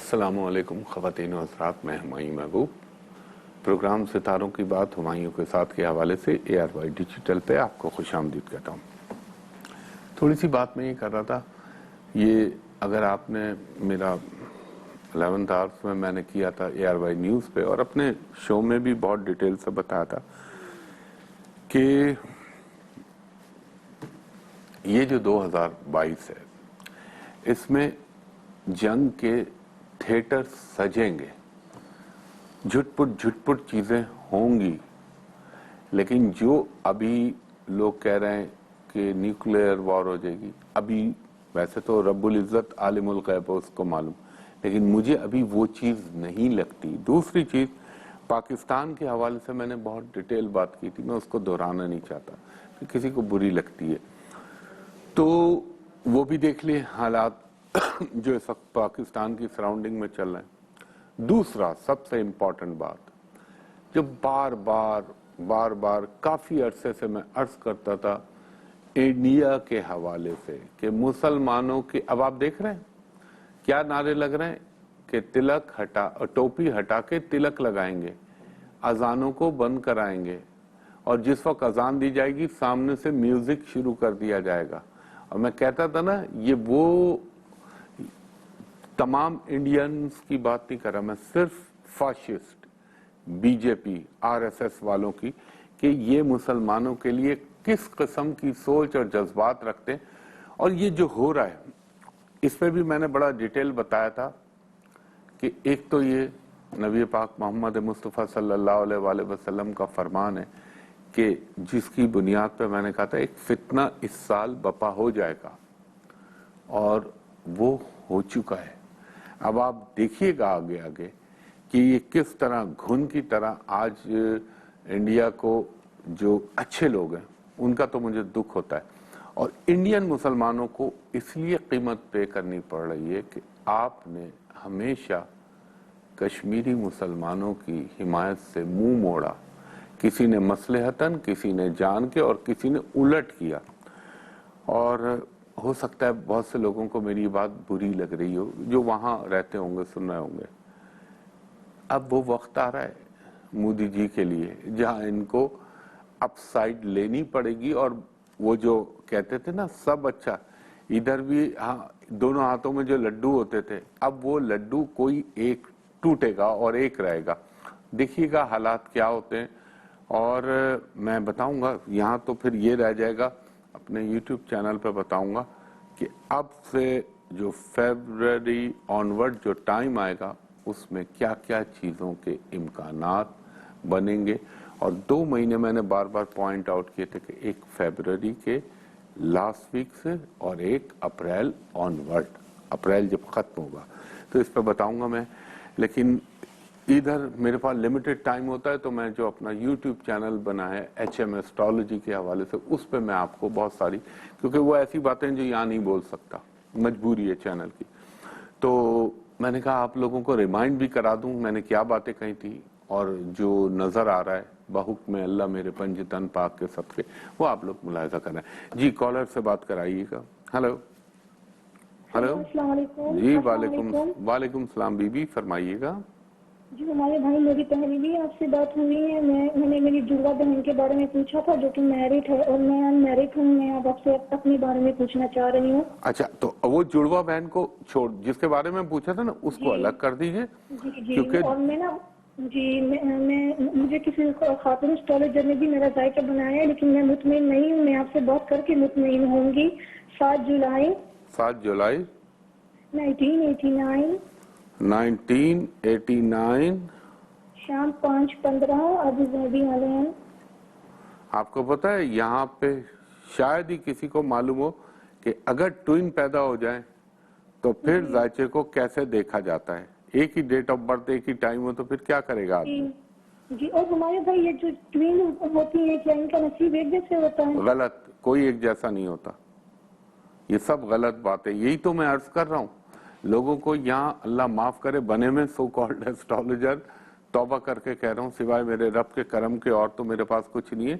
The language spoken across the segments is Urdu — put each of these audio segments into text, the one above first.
السلام علیکم خواتین و حضرات، میں ہمایوں محبوب پروگرام ستاروں کی بات ہمایوں کے ساتھ کے حوالے سے ARY ڈیجیٹل پہ آپ کو خوش آمدید کہتا ہوں۔ تھوڑی سی بات میں یہ کر رہا تھا، یہ اگر آپ نے میرا 11th آورس میں نے کیا تھا ARY نیوز پہ اور اپنے شو میں بھی بہت ڈیٹیل سے بتایا تھا کہ یہ جو 2022 ہے اس میں جنگ کے تھیٹر سجیں گے، جھٹ پٹ چیزیں ہوں گی، لیکن جو ابھی لوگ کہہ رہے ہیں کہ نیوکلیئر وار ہو جائے گی، ابھی ویسے تو رب العزت عالم الغیب اس کو معلوم، لیکن مجھے ابھی وہ چیز نہیں لگتی۔ دوسری چیز، پاکستان کے حوالے سے میں نے بہت ڈیٹیل بات کی تھی، میں اس کو دہرانا نہیں چاہتا کہ کسی کو بری لگتی ہے تو وہ بھی دیکھ لیں حالات جو اس وقت پاکستان کی سراؤنڈنگ میں چل رہے ہیں۔ دوسرا سب سے امپورٹنٹ بات، جو بار بار کافی عرصے سے میں عرض کرتا تھا انڈیا کے حوالے سے کہ مسلمانوں کے، اب آپ دیکھ رہے ہیں کیا نعرے لگ رہے ہیں کہ تلک ہٹا، ٹوپی ہٹا کے تلک لگائیں گے، اذانوں کو بند کرائیں گے، اور جس وقت اذان دی جائے گی سامنے سے میوزک شروع کر دیا جائے گا۔ اور میں کہتا تھا نا، یہ وہ تمام انڈینز کی بات نہیں کر رہا، میں صرف فاشسٹ BJP RSS والوں کی، کہ یہ مسلمانوں کے لیے کس قسم کی سوچ اور جذبات رکھتے ہیں۔ اور یہ جو ہو رہا ہے اس پہ بھی میں نے بڑا ڈیٹیل بتایا تھا کہ ایک تو یہ نبی پاک محمد مصطفیٰ صلی اللہ علیہ وآلہ وسلم کا فرمان ہے کہ جس کی بنیاد پہ میں نے کہا تھا ایک فتنہ اس سال بپا ہو جائے گا، اور وہ ہو چکا ہے۔ اب آپ دیکھیے گا آگے کہ یہ کس طرح گھن کی طرح آج انڈیا کو، جو اچھے لوگ ہیں ان کا تو مجھے دکھ ہوتا ہے، اور انڈین مسلمانوں کو اس لیے قیمت پے کرنی پڑ رہی ہے کہ آپ نے ہمیشہ کشمیری مسلمانوں کی حمایت سے منہ موڑا، کسی نے مصلحتاً، کسی نے جان کے، اور کسی نے الٹ کیا۔ اور ہو سکتا ہے بہت سے لوگوں کو میری بات بری لگ رہی ہو جو وہاں رہتے ہوں گے، سن رہے ہوں گے۔ اب وہ وقت آ رہا ہے مودی جی کے لیے جہاں ان کو اپ سائڈ لینی پڑے گی، اور وہ جو کہتے تھے نا سب اچھا، ادھر بھی ہاں دونوں ہاتھوں میں جو لڈو ہوتے تھے، اب وہ لڈو کوئی ایک ٹوٹے گا اور ایک رہے گا۔ دیکھیے گا حالات کیا ہوتے ہیں، اور میں بتاؤں گا یہاں تو پھر یہ رہ جائے گا، اپنے YouTube چینل پہ بتاؤں گا کہ اب سے جو فیبروری آنورڈ جو ٹائم آئے گا اس میں کیا کیا چیزوں کے امکانات بنیں گے۔ اور 2 مہینے میں نے بار پوائنٹ آؤٹ کیے تھے کہ 1 فیبروری کے لاسٹ ویک سے اور 1 اپریل آنورڈ، اپریل جب ختم ہوگا تو اس پہ بتاؤں گا میں۔ لیکن ادھر میرے پاس لمیٹڈ ٹائم ہوتا ہے تو میں جو اپنا YouTube چینل بنا ہے HM ایسٹرالوجی کے حوالے سے، اس پہ میں آپ کو بہت ساری، کیونکہ وہ ایسی باتیں جو یہاں نہیں بول سکتا، مجبوری ہے چینل کی، تو میں نے کہا آپ لوگوں کو ریمائنڈ بھی کرا دوں میں نے کیا باتیں کہی تھی، اور جو نظر آ رہا ہے بحکم اللہ میرے پنج تن پاک کے صدقے، وہ آپ لوگ ملاحظہ کریں۔ جی کالر سے بات کرائیے گا۔ ہلو السلام علیکم۔ جی وعلیکم السلام بی بی، فرمائیے گا۔ جی ہمارے بھائی، میری پہلے بھی آپ سے بات ہوئی ہے، میں نے میری جڑوا بہن کے بارے میں پوچھا تھا جو کہ میرڈ ہے، اور میں ان میرڈ ہوں، میں اب آپ سے اپنے بارے میں پوچھنا چاہ رہی ہوں۔ اچھا، تو وہ جڑوا بہن کو چھوڑ، جس کے بارے میں پوچھا تھا نا اس کو الگ کر دیجئے، کیونکہ اور میں نا مجھے کسی خاتون اسٹرالوجر نے بھی میرا ذائقہ بنایا ہے، لیکن میں مطمئن نہیں ہوں، میں آپ سے بات کر کے مطمئن ہوں گی۔ 7 جولائی 1989 شام 5:15 ابو ظہبی والے ہیں۔ آپ کو پتا ہے یہاں پہ شاید ہی کسی کو معلوم ہو کہ اگر ٹوین پیدا ہو جائیں تو پھر ذائچے کو کیسے دیکھا جاتا ہے۔ ایک ہی ڈیٹ آف برتھ، ایک ہی ٹائم ہو تو پھر کیا کرے گا آدمی؟ جی، اور ہمارے بھائی یہ جو ٹوین ہوتی ہیں کیا ان کا نصیب ایک جیسے ہوتا ہے؟ غلط، کوئی ایک جیسا نہیں ہوتا، یہ سب غلط بات ہے۔ یہی تو میں عرض کر رہا ہوں لوگوں کو، یہاں اللہ معاف کرے بنے میں سو کالڈ ایسٹرالوجر، توبہ کر کے کہہ رہا ہوں، سوائے میرے رب کے کرم کے اور تو میرے پاس کچھ نہیں ہے۔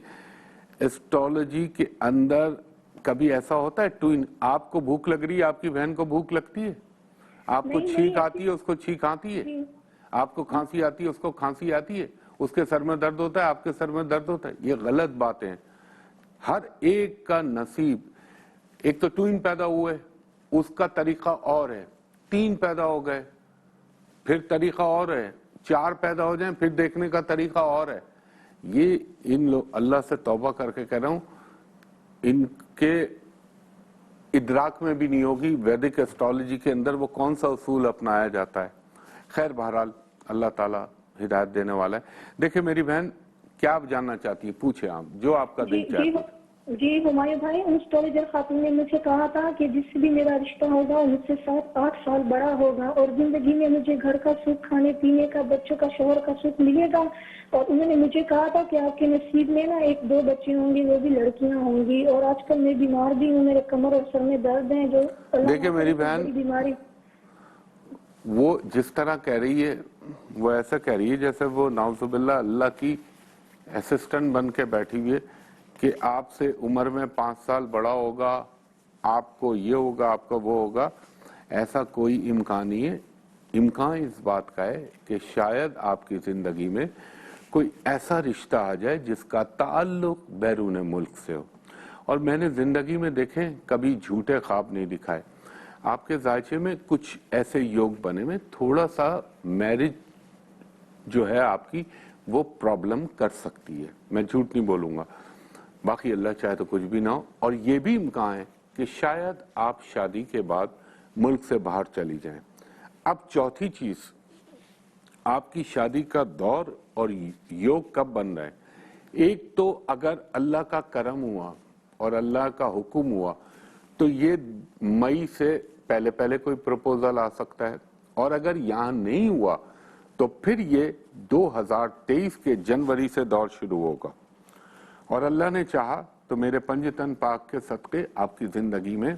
ایسٹرالوجی کے اندر کبھی ایسا ہوتا ہے ٹوین، آپ کو بھوک لگ رہی ہے، آپ کی بہن کو بھوک لگتی ہے؟ آپ کو چھینک آتی ہے، اس کو چھینک آتی ہے، آپ کو کھانسی آتی ہے، اس کو کھانسی آتی ہے، اس کے سر میں درد ہوتا ہے، آپ کے سر میں درد ہوتا ہے. یہ غلط باتیں ہیں. ہر ایک کا نصیب، ایک تو ٹوئن پیدا ہوئے اس کا طریقہ اور ہے، 3 پیدا ہو گئے پھر طریقہ اور ہے، 4 پیدا ہو جائیں پھر دیکھنے کا طریقہ اور ہے. یہ ان لوگ، اللہ سے توبہ کر کے کہہ رہا ہوں، ان کے ادراک میں بھی نہیں ہوگی ویدک ایسٹرالوجی کے اندر وہ کون سا اصول اپنایا جاتا ہے. خیر بہرحال اللہ تعالیٰ ہدایت دینے والا ہے. دیکھیں میری بہن، کیا آپ جاننا چاہتی ہیں؟ پوچھیں آپ جو آپ کا دل چاہتی ہے. جی ہمایوں بھائی، اسٹوریجر خاتون نے مجھ سے کہا تھا کہ جس سے بھی میرا رشتہ ہوگا وہ مجھ سے 7-8 سال بڑا ہوگا اور زندگی میں مجھے گھر کا سکھ، کھانے پینے کا، بچوں کا، شوہر کا سکھ ملے گا. اور انہوں نے مجھے کہا تھا کہ آپ کے نصیب میں نا 1-2 بچے ہوں گے، وہ بھی لڑکیاں ہوں گی. اور آج کل میں بیمار بھی ہوں، میرے کمر اور سر میں درد ہیں جو دیکھیں میری بہن، بیماری. وہ جس طرح کہہ رہی ہے وہ ایسا کہہ رہی ہے جیسے وہ نعوذ باللہ اللہ کی اسسٹنٹ بن کے بیٹھی ہوئی ہے کہ آپ سے عمر میں 5 سال بڑا ہوگا، آپ کو یہ ہوگا، آپ کو وہ ہوگا. ایسا کوئی امکان نہیں ہے. امکان اس بات کا ہے کہ شاید آپ کی زندگی میں کوئی ایسا رشتہ آ جائے جس کا تعلق بیرون ملک سے ہو. اور میں نے زندگی میں دیکھیں کبھی جھوٹے خواب نہیں دکھائے. آپ کے ذائچے میں کچھ ایسے یوگ بنے میں تھوڑا سا میرج جو ہے آپ کی وہ پرابلم کر سکتی ہے، میں جھوٹ نہیں بولوں گا. باقی اللہ چاہے تو کچھ بھی نہ ہو. اور یہ بھی امکان ہے کہ شاید آپ شادی کے بعد ملک سے باہر چلی جائیں. اب چوتھی چیز، آپ کی شادی کا دور اور یوگ کب بن رہا ہے. ایک تو اگر اللہ کا کرم ہوا اور اللہ کا حکم ہوا تو یہ مئی سے پہلے کوئی پروپوزل آ سکتا ہے. اور اگر یہاں نہیں ہوا تو پھر یہ 2023 کے جنوری سے دور شروع ہوگا. اور اللہ نے چاہا تو میرے پنجتن پاک کے صدقے آپ کی زندگی میں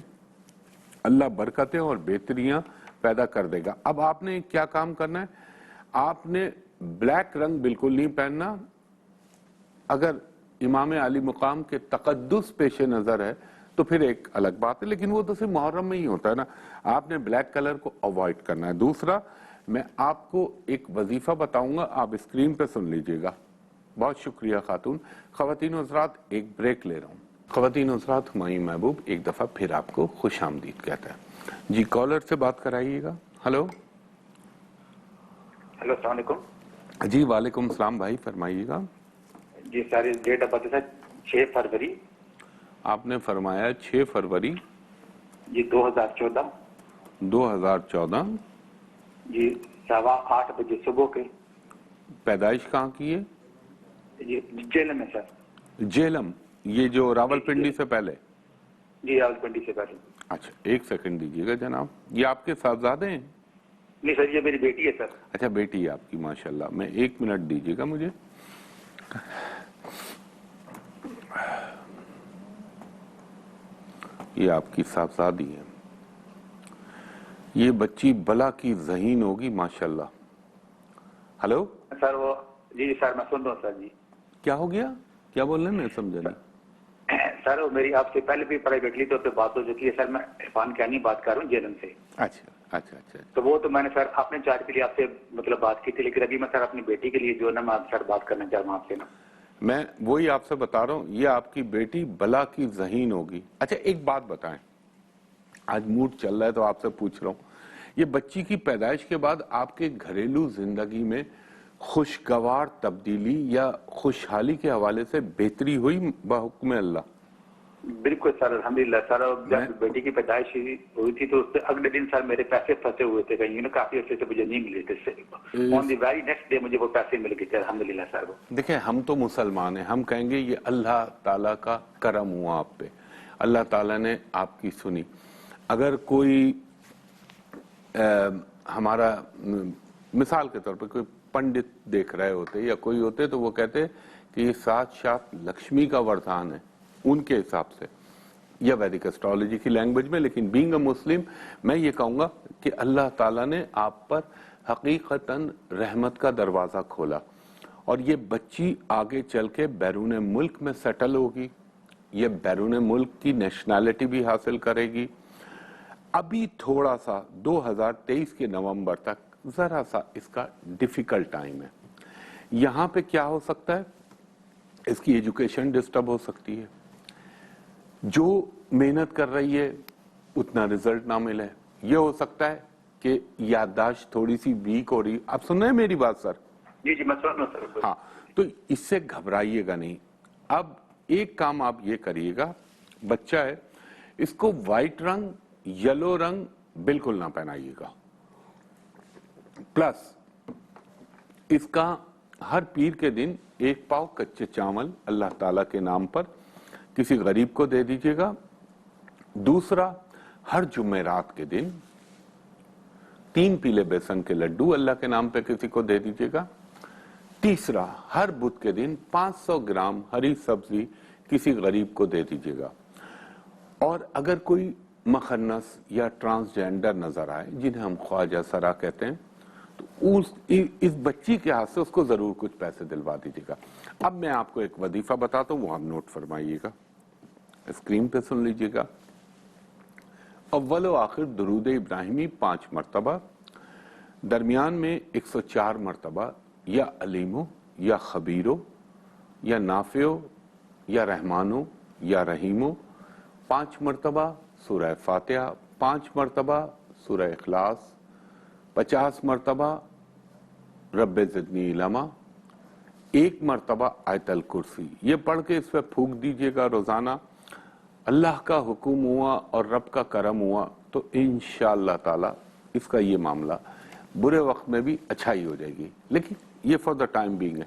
اللہ برکتیں اور بہتریاں پیدا کر دے گا. اب آپ نے کیا کام کرنا ہے؟ آپ نے بلیک رنگ بالکل نہیں پہننا. اگر امام علی مقام کے تقدس پیش نظر ہے تو پھر ایک الگ بات ہے، لیکن وہ تو صرف محرم میں ہی ہوتا ہے نا. آپ نے بلیک کلر کو اوائڈ کرنا ہے. دوسرا، میں آپ کو ایک وظیفہ بتاؤں گا، آپ اسکرین پہ سن لیجئے گا. بہت شکریہ خاتون. خواتین و حضرات، ایک بریک لے رہا ہوں. خواتین و حضرات، ہمایوں محبوب ایک دفعہ پھر آپ کو خوش آمدید کہتا ہے. جی کالر سے بات کرائیے گا. ہلو. ہلو، السلام علیکم. جی وعلیکم السلام بھائی، فرمائیے گا. جی ساری ڈیٹ آف برتھ ہے 6 فروری. آپ نے فرمایا 6 فروری جی 2014. 2014. جی 8:15 بجے صبح کے. پیدائش کہاں کی ہے؟ جی جیلم میں سر. جیلم، یہ جو راول پنڈی سے پہلے؟ جی راول پنڈی سے پہلے. اچھا ایک سیکنڈ دیجیے گا جناب. یہ آپ کے صاحبزادے ہیں؟ نہیں سر، یہ میری بیٹی ہے سر. اچھا بیٹی ہے آپ کی، ماشاءاللہ. میں 1 منٹ دیجیے گا مجھے. یہ آپ کی صاحبزادی ہے. یہ بچی بلا کی ذہین ہوگی ماشاءاللہ. ہلو سر وہ جی سر میں سن رہا ہوں سر. جی کیا ہو گیا؟ کیا بول رہے ہیں؟ میں سمجھا نہیں. سر وہ میری آپ سے پہلے بھی پرائیویٹلی طور پہ بات ہو چکی ہے سر. میں عرفان کیانی بات کر رہا ہوں جیلم سے. اچھا اچھا اچھا. تو وہ تو میں نے سر اپنے چارج کے لیے آپ سے مطلب بات کی تھی، لیکن ابھی میں سر اپنی بیٹی کے لیے جو ہے نا میں سر بات کرنا چاہ رہا ہوں آپ سے نا. میں وہی آپ سے بتا رہا ہوں، یہ آپ کی بیٹی بلا کی ذہین ہوگی. اچھا ایک بات بتائیں، آج موڈ چل رہا ہے تو آپ سے پوچھ رہا ہوں، یہ بچی کی پیدائش کے بعد آپ کے گھریلو زندگی میں خوشگوار تبدیلی یا خوشحالی کے حوالے سے بہتری ہوئی بحکم اللہ؟ بالکل سر، الحمدللہ سر. جب بیٹی کی پیدائش ہوئی تھی تو اس سے اگلے دن سر میرے پیسے پھنسے ہوئے تھے کہیں، کافی عرصے سے مجھے نہیں ملے تھے. آن دی ویری نیکسٹ ڈے مجھے وہ پیسے مل گئے تھے الحمدللہ سر. دیکھیں ہم تو مسلمان ہیں، ہم کہیں گے یہ اللہ تعالیٰ کا کرم ہوا آپ پہ، اللہ تعالیٰ نے آپ کی سنی. اگر کوئی ہمارا مثال کے طور پہ کوئی پنڈت دیکھ رہے ہوتے یا کوئی ہوتے تو وہ کہتے کہ یہ ساتھ لکشمی کا وردھان ہے ان کے حساب سے یا ویدک اسٹرالوجی کی لینگویج میں. لیکن بینگ اے مسلم میں یہ کہوں گا کہ اللہ تعالیٰ نے آپ پر حقیقتاً رحمت کا دروازہ کھولا اور یہ بچی آگے چل کے بیرون ملک میں سیٹل ہوگی، یہ بیرون ملک کی نیشنلٹی بھی حاصل کرے گی. ابھی تھوڑا سا 2023 کے نومبر تک ذرا سا اس کا ڈیفیکلٹ ٹائم ہے. یہاں پہ کیا ہو سکتا ہے, اس کی ایجوکیشن ڈسٹرب ہو سکتی ہے, جو محنت کر رہی ہے اتنا رزلٹ نہ ملے, یہ ہو سکتا ہے کہ یادداشت تھوڑی سی ویک ہو رہی. آپ سن رہے ہیں میری بات سر؟ جی جی میں سن رہا ہوں سر. ہاں, تو اس سے گھبرائیے گا نہیں. اب ایک کام آپ یہ کریے گا, بچہ ہے اس کو وائٹ رنگ یلو رنگ بالکل نہ پہنائیے گا, پلس اس کا ہر پیر کے دن 1 پاؤ کچے چاول اللہ تعالیٰ کے نام پر کسی غریب کو دے دیجیے گا. دوسرا, ہر جمعرات کے دن 3 پیلے بیسن کے لڈو اللہ کے نام پہ کسی کو دے دیجیے گا. تیسرا, ہر بدھ کے دن 500 گرام ہری سبزی کسی غریب کو دے دیجیے گا. اور اگر کوئی مخنث یا ٹرانسجینڈر نظر آئے جنہیں ہم خواجہ سرا کہتے ہیں, تو اس بچی کے ہاتھ سے اس کو ضرور کچھ پیسے دلوا دیجیے گا. اب میں آپ کو ایک وظیفہ بتاتا ہوں, وہ آپ نوٹ فرمائیے گا, اسکرین پہ سن لیجیے گا. اول و آخر درود ابراہیمی 5 مرتبہ, درمیان میں 104 مرتبہ یا علیمو یا خبیرو یا نافعو یا رحمانو یا رحیمو, 5 مرتبہ سورہ فاتحہ, 5 مرتبہ سورہ اخلاص, 50 مرتبہ رب زدنی علما, 1 مرتبہ آیت الکرسی. یہ پڑھ کے اس پہ پھونک دیجیے گا روزانہ. اللہ کا حکم ہوا اور رب کا کرم ہوا تو انشاءاللہ تعالی اس کا یہ معاملہ برے وقت میں بھی اچھائی ہو جائے گی, لیکن یہ فار دا ٹائم بینگ ہے.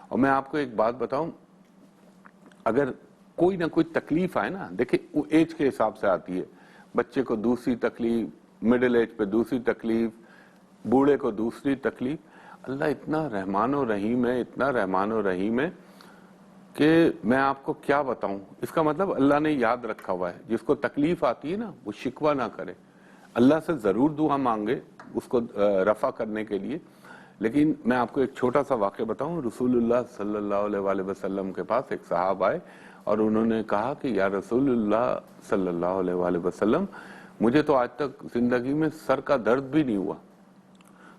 اور میں آپ کو ایک بات بتاؤں, اگر کوئی نہ کوئی تکلیف آئے نا, دیکھیں وہ ایج کے حساب سے آتی ہے. بچے کو دوسری تکلیف, مڈل ایج پہ دوسری تکلیف, بوڑھے کو دوسری تکلیف. اللہ اتنا رحمان و رحیم ہے, اتنا رحمان و رحیم ہے کہ میں آپ کو کیا بتاؤں. اس کا مطلب اللہ نے یاد رکھا ہوا ہے, جس کو تکلیف آتی ہے نا وہ شکوہ نہ کرے, اللہ سے ضرور دعا مانگے اس کو رفع کرنے کے لیے. لیکن میں آپ کو ایک چھوٹا سا واقعہ بتاؤں. رسول اللہ صلی اللہ علیہ وآلہ وسلم کے پاس ایک صحابہ آئے اور انہوں نے کہا کہ یا رسول اللہ صلی اللہ علیہ وآلہ وسلم, مجھے تو آج تک زندگی میں سر کا درد بھی نہیں ہوا.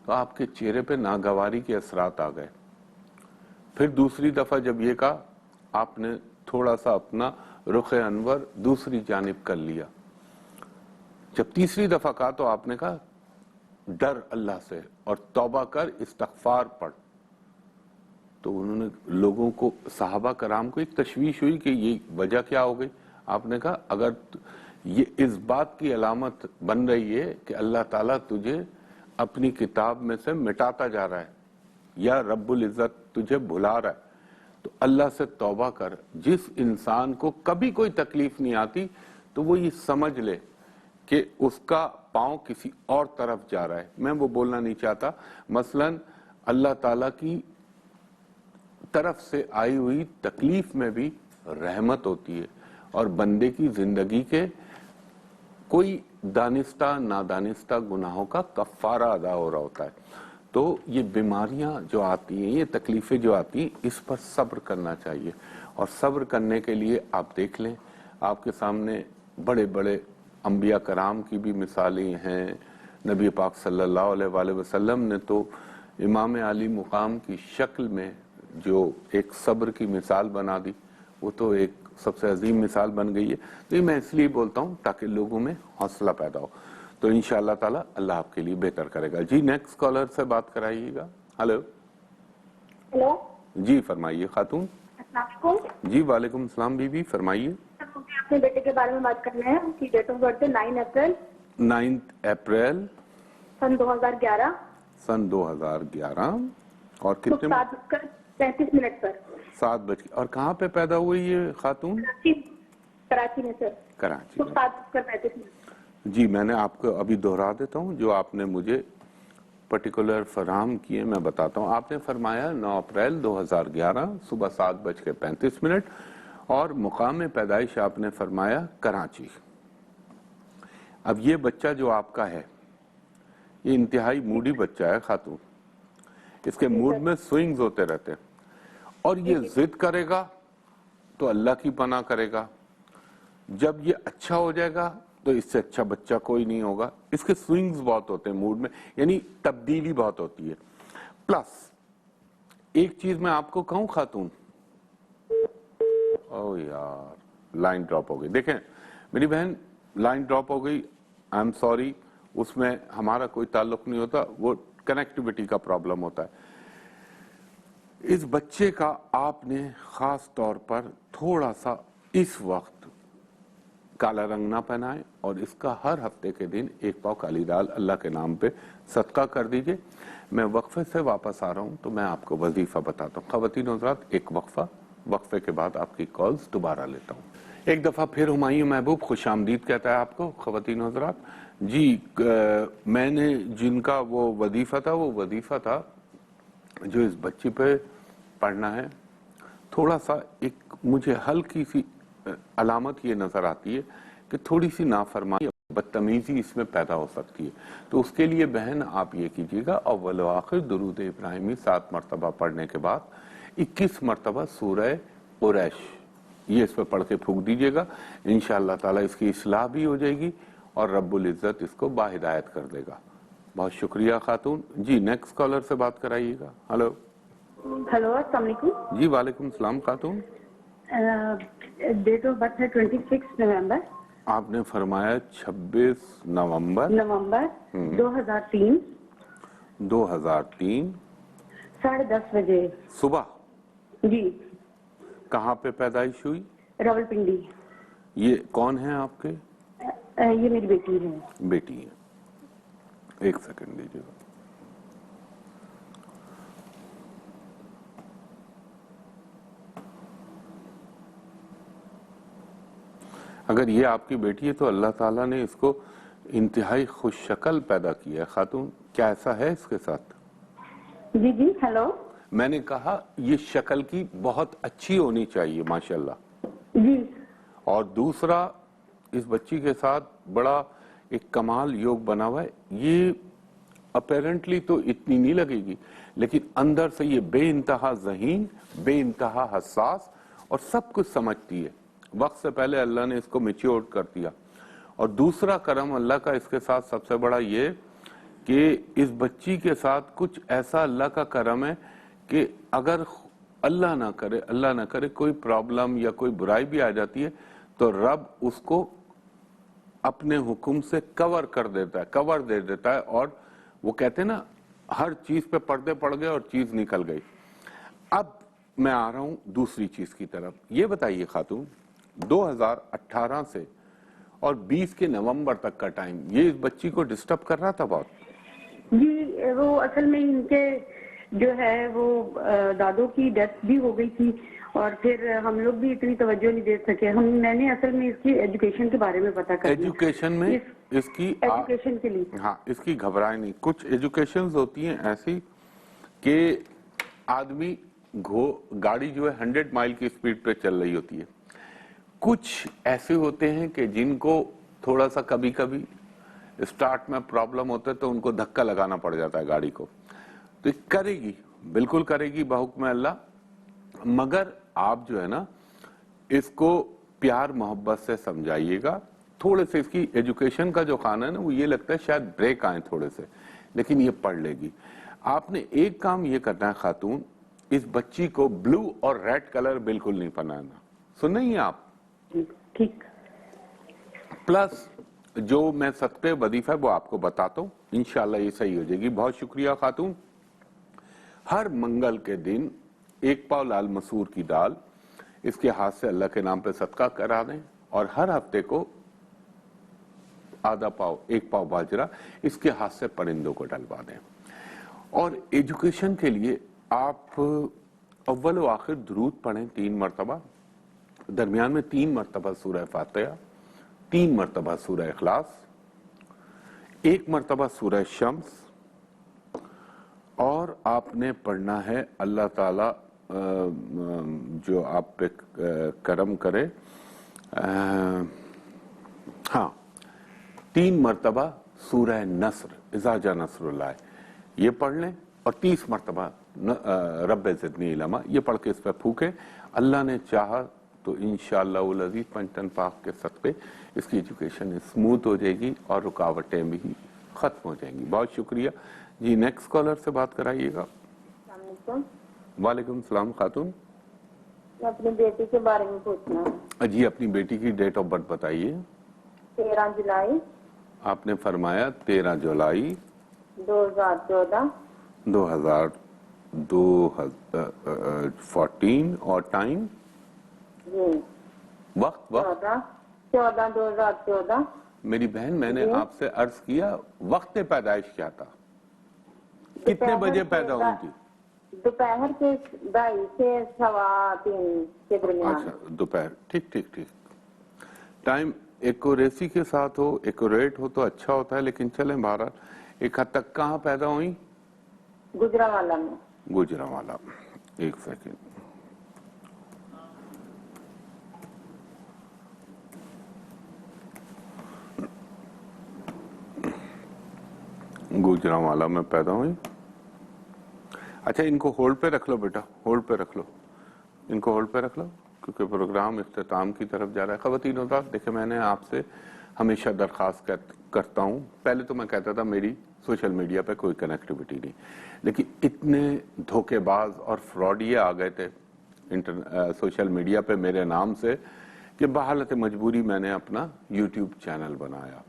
تو آپ کے چہرے پہ ناگواری کے اثرات آ گئے. پھر دوسری دفعہ جب یہ کہا, آپ نے تھوڑا سا اپنا رخ انور دوسری جانب کر لیا. جب تیسری دفعہ کہا تو آپ نے کہا ڈر اللہ سے اور توبہ کر, استغفار پڑھ. تو انہوں نے لوگوں کو, صحابہ کرام کو ایک تشویش ہوئی کہ یہ وجہ کیا ہو گئی. آپ نے کہا اگر یہ اس بات کی علامت بن رہی ہے کہ اللہ تعالیٰ تجھے اپنی کتاب میں سے مٹاتا جا رہا ہے یا رب العزت تجھے بھلا رہا ہے, تو اللہ سے توبہ کر. جس انسان کو کبھی کوئی تکلیف نہیں آتی تو وہ یہ سمجھ لے کہ اس کا پاؤں کسی اور طرف جا رہا ہے. میں وہ بولنا نہیں چاہتا. مثلا اللہ تعالیٰ کی طرف سے آئی ہوئی تکلیف میں بھی رحمت ہوتی ہے, اور بندے کی زندگی کے کوئی دانستہ نادانستہ گناہوں کا کفارہ ادا ہو رہا ہوتا ہے. تو یہ بیماریاں جو آتی ہیں, یہ تکلیفیں جو آتی ہیں, اس پر صبر کرنا چاہیے. اور صبر کرنے کے لیے آپ دیکھ لیں, آپ کے سامنے بڑے بڑے انبیاء کرام کی بھی مثالیں ہیں. نبی پاک صلی اللہ علیہ وآلہ وسلم نے تو امام علی مقام کی شکل میں جو ایک صبر کی مثال بنا دی, وہ تو ایک سب سے عظیم مثال بن گئی ہے. تو یہ میں اس لیے بولتا ہوں تاکہ لوگوں میں حوصلہ پیدا ہو. تو انشاءاللہ تعالی اللہ آپ کے لیے بہتر کرے گا. جی نیکسٹ کالر سے بات کرائیے گا. ہلو. ہلو جی فرمائیے خاتون. السلام علیکم. جی وعلیکم السلام بیوی, فرمائیے. مجھے اپنے بیٹے کے بارے میں بات کرنا ہے. اس کی ڈیٹ آف برتھ 9 اپریل سن 2011. سن 2011. اور کتنے 7:35 پر 7 بج کے. اور کہاں پہ پیدا ہوئی یہ خاتون؟ کراچی میں سر. کراچی. 7:35. جی میں نے آپ کو ابھی دہرا دیتا ہوں جو آپ نے مجھے پرٹیکولر فراہم کیے, میں بتاتا ہوں. آپ نے فرمایا 9 اپریل 2011 صبح 7:35, اور مقام پیدائش آپ نے فرمایا کراچی. اب یہ بچہ جو آپ کا ہے یہ انتہائی موڈی بچہ ہے خاتون. اس کے موڈ میں سوئنگز ہوتے رہتے ہیں, اور یہ ضد کرے گا تو اللہ کی پناہ کرے گا. جب یہ اچھا ہو جائے گا تو اس سے اچھا بچہ کوئی نہیں ہوگا. اس کے سوئنگز بہت ہوتے ہیں موڈ میں, یعنی تبدیلی بہت ہوتی ہے. پلس ایک چیز میں آپ کو کہوں خاتون, او یار لائن ڈراپ ہو گئی. دیکھیں میری بہن, لائن ڈراپ ہو گئی, آئی ایم سوری, اس میں ہمارا کوئی تعلق نہیں ہوتا, وہ کنیکٹیوٹی کا پرابلم ہوتا ہے. اس بچے کا آپ نے خاص طور پر تھوڑا سا اس وقت کالا رنگ نہ پہنائے, اور اس کا ہر ہفتے کے دن 1 پاؤ کالی دال اللہ کے نام پہ صدقہ کر دیجئے. میں وقفے سے واپس آ رہا ہوں تو میں آپ کو وظیفہ بتاتا ہوں. خواتین و حضرات, ایک وقفے کے بعد آپ کی کالز دوبارہ لیتا ہوں. ایک دفعہ پھر ہمایوں محبوب خوش آمدید کہتا ہے آپ کو. خواتین و حضرات جی, میں نے جن کا وہ وظیفہ تھا جو اس بچی پہ پڑھنا ہے. تھوڑا سا ایک مجھے ہلکی سی علامت یہ نظر آتی ہے کہ تھوڑی سی نافرمانی, بدتمیزی اس میں پیدا ہو سکتی ہے. تو اس کے لیے بہن آپ یہ کیجیے گا, اول و آخر درود ابراہیمی 7 مرتبہ پڑھنے کے بعد 21 مرتبہ سورہ قریش یہ اس پہ پڑھ کے پھونک دیجیے گا. انشاءاللہ تعالی اس کی اصلاح بھی ہو جائے گی اور رب العزت اس کو باہدایت کر دے گا. بہت شکریہ خاتون. جی نیکسٹ کالر سے بات کرائیے گا. ہلو السلام علیکم. جی وعلیکم السلام خاتون. ڈیٹ آف برتھ ہے 26 نومبر. آپ نے فرمایا 26 نومبر 2003 10:30 بجے صبح. جی. کہاں پہ پیدائش ہوئی؟ راولپنڈی. یہ کون ہیں آپ کے؟ یہ میری بیٹی ہے. بیٹی ہے. ایک سیکنڈ دیجیے گا. اگر یہ آپ کی بیٹی ہے تو اللہ تعالیٰ نے اس کو انتہائی خوش شکل پیدا کیا ہے. خاتون کیا ایسا ہے اس کے ساتھ؟ جی جی. ہیلو. میں نے کہا یہ شکل کی بہت اچھی ہونی چاہیے ماشاءاللہ. جی. اور دوسرا اس بچی کے ساتھ بڑا ایک کمال یوگ بنا ہوا ہے. یہ اپیرنٹلی تو اتنی نہیں لگے گی, لیکن اندر سے یہ بے انتہا ذہین, بے انتہا حساس اور سب کچھ سمجھتی ہے. وقت سے پہلے اللہ نے اس کو میچیور کر دیا. اور دوسرا کرم اللہ کا اس کے ساتھ سب سے بڑا یہ کہ اس بچی کے ساتھ کچھ ایسا اللہ کا کرم ہے کہ اگر اللہ نہ کرے کوئی پرابلم یا کوئی برائی بھی آ جاتی ہے تو رب اس کو اپنے حکم سے کور دے دیتا ہے. اور وہ کہتے ہیں نا, ہر چیز پہ پردے پڑ گئے اور چیز نکل گئی. اب میں آ رہا ہوں دوسری چیز کی طرف. یہ بتائیے خاتون, 2018 سے اور 20 کے نومبر تک کا ٹائم یہ اس بچی کو ڈسٹرب کر رہا تھا بہت؟ جی. وہ اصل میں ان کے جو ہے وہ دادوں کی ڈیتھ بھی ہو گئی تھی, اور پھر ہم لوگ بھی اتنی توجہ نہیں دے سکے. میں نے اصل میں اس کی ایجوکیشن کے بارے میں پتا کر لیا. ایجوکیشن میں اس کی ایجوکیشن کے لیے, ہاں, اس کی گھبرائے نہیں. کچھ ایجوکیشنز ہوتی ہیں ایسی کہ آدمی گاڑی جو ہے 100 مائل کی سپیڈ پہ چل رہی ہوتی ہے. کچھ ایسے ہوتے ہیں کہ جن کو تھوڑا سا کبھی کبھی اسٹارٹ میں پرابلم ہوتا ہے تو ان کو دھکا لگانا پڑ جاتا ہے گاڑی کو. تو کرے گی, بالکل کرے گی بحکم اللہ, مگر آپ جو ہے نا اس کو پیار محبت سے سمجھائیے گا. تھوڑے سے اس کی ایجوکیشن کا جو خانہ ہے نا وہ یہ لگتا ہے شاید بریک آئیں تھوڑے سے, لیکن یہ پڑھ لے گی. آپ نے ایک کام یہ کرنا ہے خاتون, اس بچی کو بلو اور ریڈ کلر بالکل نہیں پہنانا. سن رہی ہیں آپ؟ ٹھیک. پلس جو میں صدقے وظیفہ ہے وہ آپ کو بتاتا ہوں, انشاءاللہ یہ صحیح ہو جائے گی. بہت شکریہ خاتون. ہر منگل کے دن 1 پاؤ لال مسور کی دال اس کے ہاتھ سے اللہ کے نام پہ صدقہ کرا دیں, اور ہر ہفتے کو ½ پاؤ 1 پاؤ باجرہ اس کے ہاتھ سے پرندوں کو ڈلوا دیں. اور ایجوکیشن کے لیے آپ اول و آخر درود پڑھیں 3 مرتبہ, درمیان میں 3 مرتبہ سورہ فاتحہ, 3 مرتبہ سورہ اخلاص, 1 مرتبہ سورہ شمس, اور آپ نے پڑھنا ہے اللہ تعالی جو آپ پہ کرم کرے, ہاں 3 مرتبہ سورہ نصر اذا جاء نصر اللہ یہ پڑھ لیں, اور 30 مرتبہ رب زدنی علما یہ پڑھ کے اس پہ پھونکیں. اللہ نے چاہا تو انشاءاللہ العزیز پنجتن پاک کے صدقے اس کی ایجوکیشن اسموتھ ہو جائے گی اور رکاوٹیں بھی ختم ہو جائیں گی. بہت شکریہ جی. نیکسٹ کالر سے بات کرائیے گا. السلام علیکم. وعلیکم السلام خاتون. میں اپنی بیٹی کے بارے میں پوچھنا ہے. جی اپنی بیٹی کی ڈیٹ آف برتھ بتائیے. 13 جولائی. آپ نے فرمایا 13 جولائی 2014. 2014 اور ٹائم جی وقت 14/2014. میری بہن میں نے آپ سے عرض کیا وقت پیدائش کیا تھا, کتنے بجے پیدا ہوئی تھی؟ دوپہر کے 2:30 سے 3:15 کے درمیان. اچھا دوپہر. ٹھیک. ٹائم ایکوریسی کے ساتھ ہو, ایکوریٹ ہو تو اچھا ہوتا ہے, لیکن چلیں بہرحال ایک حد تک. کہاں پیدا ہوئی؟ گجرانوالہ میں. گجرانوالہ. ایک سیکنڈ. گجرانوالہ میں پیدا ہوئی. اچھا ان کو ہولڈ پہ رکھ لو بیٹا, ہولڈ پہ رکھ لو, ان کو ہولڈ پہ رکھ لو کیونکہ پروگرام اختتام کی طرف جا رہا ہے. خواتین حضرات دیکھیں میں نے آپ سے ہمیشہ درخواست کرتا ہوں, پہلے تو میں کہتا تھا میری سوشل میڈیا پہ کوئی کنیکٹیوٹی نہیں, لیکن اتنے دھوکے باز اور فراڈیے آ گئے تھے سوشل میڈیا پہ میرے نام سے کہ بحالت مجبوری میں نے اپنا یوٹیوب چینل بنایا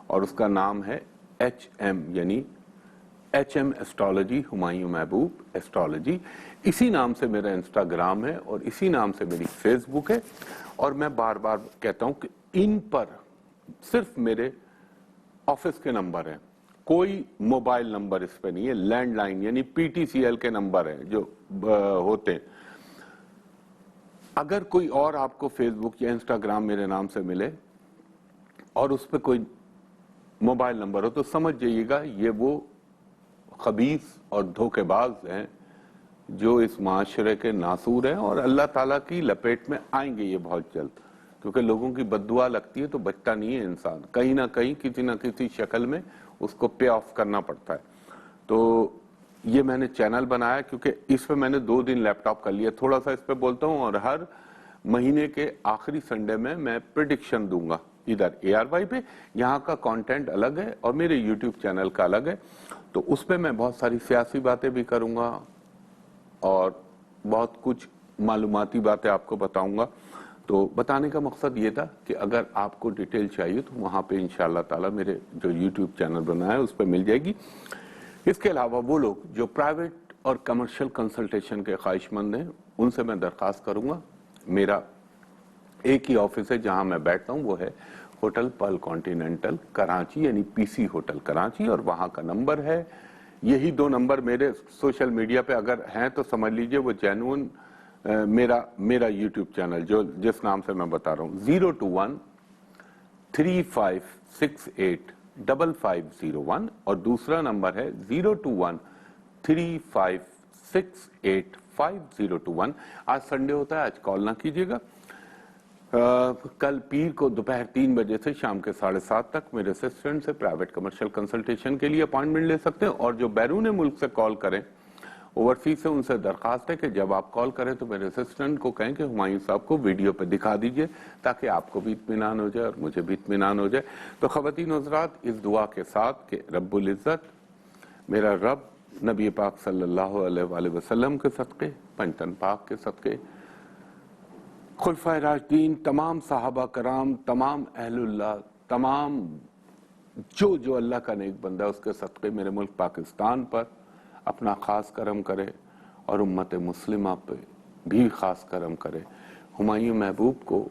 اور اس کا نام ہے HM یعنی HM ایسٹرالوجی, ہمایوں محبوب ایسٹرالوجی. اسی نام سے میرا انسٹاگرام ہے اور اسی نام سے میری فیس بک ہے. اور میں بار بار کہتا ہوں کہ ان پر صرف میرے آفس کے نمبر ہیں, کوئی موبائل نمبر اس پہ نہیں ہے. لینڈ لائن یعنی PTCL کے نمبر ہیں جو ہوتے ہیں. اگر کوئی اور آپ کو فیس بک یا انسٹاگرام میرے نام سے ملے اور اس پہ کوئی موبائل نمبر ہو تو سمجھ جائیے گا یہ وہ خبیث اور دھوکے باز ہیں جو اس معاشرے کے ناسور ہیں, اور اللہ تعالیٰ کی لپیٹ میں آئیں گے یہ بہت جلد, کیونکہ لوگوں کی بد دعا لگتی ہے تو بچتا نہیں ہے انسان, کہیں نہ کہیں کسی نہ کسی شکل میں اس کو پے آف کرنا پڑتا ہے. تو یہ میں نے چینل بنایا کیونکہ اس پہ میں نے 2 دن لیپ ٹاپ کر لیا, تھوڑا سا اس پہ بولتا ہوں, اور ہر مہینے کے آخری سنڈے میں پریڈکشن دوں گا ادھر ARY پہ. یہاں کا کانٹینٹ الگ ہے اور میرے یوٹیوب چینل کا الگ ہے, تو اس پہ میں بہت ساری سیاسی باتیں بھی کروں گا اور بہت کچھ معلوماتی باتیں آپ کو بتاؤں گا. تو بتانے کا مقصد یہ تھا کہ اگر آپ کو ڈیٹیل چاہیے تو وہاں پہ انشاءاللہ تعالی میرے جو یوٹیوب چینل بنا ہے اس پہ مل جائے گی. اس کے علاوہ وہ لوگ جو پرائیویٹ اور کمرشل کنسلٹیشن کے خواہش مند ہیں ان سے میں درخواست کروں گا, میرا ایک ہی آفس ہے جہاں میں بیٹھتا ہوں, وہ ہے ہوٹل پرل کانٹیننٹل کراچی یعنی PC ہوٹل کراچی, اور وہاں کا نمبر ہے یہی 2 نمبر میرے سوشل میڈیا پہ اگر ہیں تو سمجھ لیجئے وہ جینوئن میرا یوٹیوب چینل جو جس نام سے میں بتا رہا ہوں 021-3568-5501 اور دوسرا نمبر ہے 021-3568-5021. آج سنڈے ہوتا ہے, آج کال نہ کیجیے گا. کل پیر کو دوپہر 3 بجے سے شام کے 7:30 تک میرے اسسٹنٹ سے پرائیویٹ کمرشل کنسلٹیشن کے لیے اپائنٹمنٹ لے سکتے ہیں, اور جو بیرون ملک سے کال کریں اوورسیز سے ان سے درخواست ہے کہ جب آپ کال کریں تو میرے اسسٹنٹ کو کہیں کہ ہمایوں صاحب کو ویڈیو پہ دکھا دیجئے تاکہ آپ کو بھی اطمینان ہو جائے اور مجھے بھی اطمینان ہو جائے. تو خواتین حضرات اس دعا کے ساتھ کہ رب العزت میرا رب نبی پاک صلی اللہ علیہ وآلہ وسلم کے صدقے, پنجتن پاک کے صدقے, خلفائے راشدین, تمام صحابہ کرام, تمام اہل اللہ, تمام جو اللہ کا نیک بندہ اس کے صدقے میرے ملک پاکستان پر اپنا خاص کرم کرے اور امت مسلمہ پہ بھی خاص کرم کرے. ہمایوں محبوب کو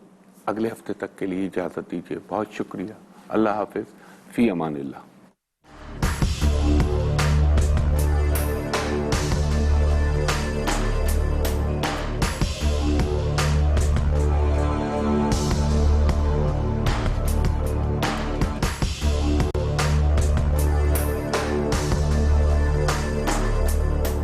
اگلے ہفتے تک کے لیے اجازت دیجیے. بہت شکریہ. اللہ حافظ. فی امان اللہ.